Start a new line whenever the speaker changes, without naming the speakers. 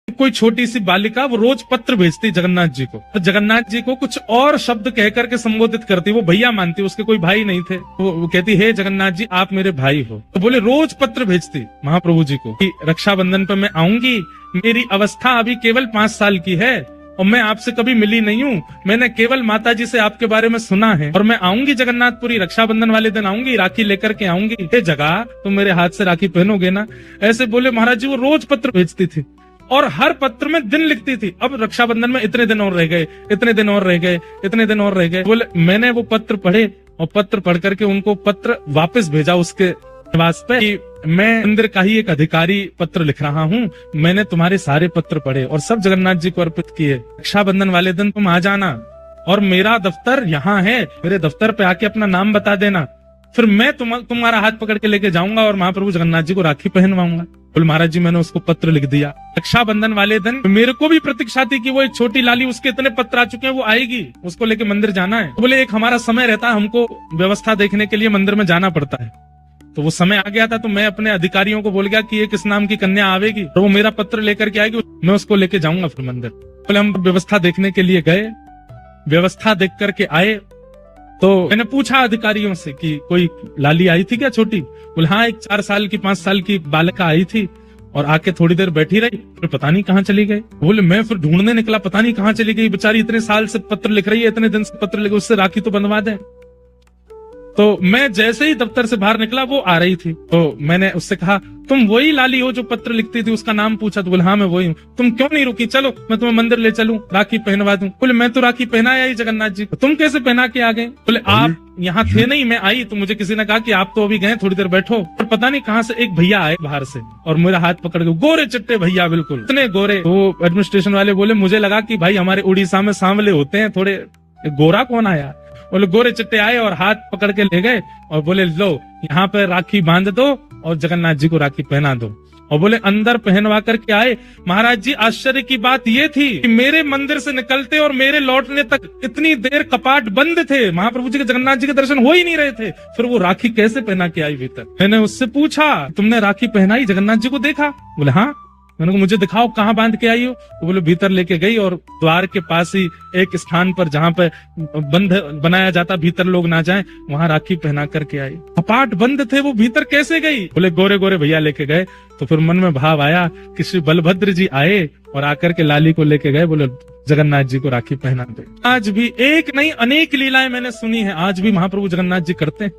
कोई छोटी सी बालिका वो रोज पत्र भेजती जगन्नाथ जी को, तो जगन्नाथ जी को कुछ और शब्द कह करके संबोधित करती, वो भैया मानती, उसके कोई भाई नहीं थे, वो कहती हे जगन्नाथ जी आप मेरे भाई हो। तो बोले रोज पत्र भेजती महाप्रभु जी को कि रक्षाबंधन पर मैं आऊंगी, मेरी अवस्था अभी केवल 5 साल की है और मैं आपसे कभी मिली नहीं हूँ, मैंने केवल माता जी से आपके बारे में सुना है और मैं आऊंगी जगन्नाथपुरी, रक्षाबंधन वाले दिन आऊंगी, राखी लेकर के आऊंगी, हे जगह तुम मेरे हाथ से राखी पहनोगे ना। ऐसे बोले महाराज जी। वो रोज पत्र भेजती थी और हर पत्र में दिन लिखती थी, अब रक्षाबंधन में इतने दिन और रह गए, इतने दिन और रह गए, इतने दिन और रह गए। बोले मैंने वो पत्र पढ़े और पत्र पढ़ करके उनको पत्र वापस भेजा उसके निवास पे कि मैं मंदिर का ही एक अधिकारी पत्र लिख रहा हूँ, मैंने तुम्हारे सारे पत्र पढ़े और सब जगन्नाथ जी को अर्पित किए, रक्षाबंधन वाले दिन तुम आ जाना और मेरा दफ्तर यहाँ है, मेरे दफ्तर पे आके अपना नाम बता देना, फिर मैं तुम्हारा हाथ पकड़ के लेके जाऊंगा और महाप्रभु जगन्नाथ जी को राखी पहनवाऊंगा। बोले महाराज जी मैंने उसको पत्र लिख दिया। रक्षाबंधन वाले दिन मेरे को भी प्रतीक्षा थी कि वो एक छोटी लाली, उसके इतने पत्र आ चुके हैं, वो आएगी, उसको लेके मंदिर जाना है। तो बोले एक हमारा समय रहता है, हमको व्यवस्था देखने के लिए मंदिर में जाना पड़ता है, तो वो समय आ गया था, तो मैं अपने अधिकारियों को बोल गया कि ये किस नाम की कन्या आवेगी तो वो मेरा पत्र लेकर के आएगी, मैं उसको लेके जाऊंगा फिर मंदिर। बोले हम व्यवस्था देखने के लिए गए, व्यवस्था देख करके आए, तो मैंने पूछा अधिकारियों से कि कोई लाली आई थी क्या छोटी? बोले हाँ एक 4 साल की 5 साल की बालिका आई थी और आके थोड़ी देर बैठी रही, फिर पता नहीं कहाँ चली गई। बोले मैं फिर ढूंढने निकला, पता नहीं कहाँ चली गई बेचारी, इतने साल से पत्र लिख रही है, इतने दिन से पत्र लिख, उससे राखी तो बंधवा दे। तो मैं जैसे ही दफ्तर से बाहर निकला वो आ रही थी, तो मैंने उससे कहा तुम वही लाली हो जो पत्र लिखती थी? उसका नाम पूछा तो बोले हाँ मैं वही हूँ। तुम क्यों नहीं रुकी, चलो मैं तुम्हें मंदिर ले चलूं, राखी पहनवा दूं। बोले मैं तो राखी पहनाया ही जगन्नाथ जी को, तुम कैसे पहना के आ गए? बोले आप यहाँ थे नहीं, मैं आई तो मुझे किसी ने कहा कि आप तो अभी गए, थोड़ी देर बैठो। और पता नहीं कहाँ से एक भैया आए बाहर से और मेरा हाथ पकड़ के, गोरे चिट्टे भैया बिल्कुल इतने गोरे। तो एडमिनिस्ट्रेशन वाले बोले मुझे लगा कि भाई हमारे उड़ीसा में सांवले होते हैं थोड़े, गोरा कौन आया? बोले गोरे चिट्टे आए और हाथ पकड़ के ले गए और बोले लो यहाँ पे राखी बांध दो और जगन्नाथ जी को राखी पहना दो। और बोले अंदर पहनवा करके आए। महाराज जी आश्चर्य की बात ये थी कि मेरे मंदिर से निकलते और मेरे लौटने तक इतनी देर कपाट बंद थे, महाप्रभु जी के जगन्नाथ जी के दर्शन हो ही नहीं रहे थे, फिर वो राखी कैसे पहना के आई भीतर? मैंने उससे पूछा तुमने राखी पहनाई, जगन्नाथ जी को देखा? बोले हाँ। मैंने कहा मुझे दिखाओ कहाँ बांध के आई हो? वो बोले भीतर लेके गई और द्वार के पास ही एक स्थान पर जहाँ पे बंद बनाया जाता भीतर लोग ना जाएं, वहां राखी पहना करके आई। कपाट बंद थे, वो भीतर कैसे गई? बोले गोरे गोरे भैया लेके गए। तो फिर मन में भाव आया कि श्री बलभद्र जी आए और आकर के लाली को लेके गए, बोले जगन्नाथ जी को राखी पहना दे। आज भी एक नहीं अनेक लीलाएं मैंने सुनी है, आज भी महाप्रभु जगन्नाथ जी करते हैं।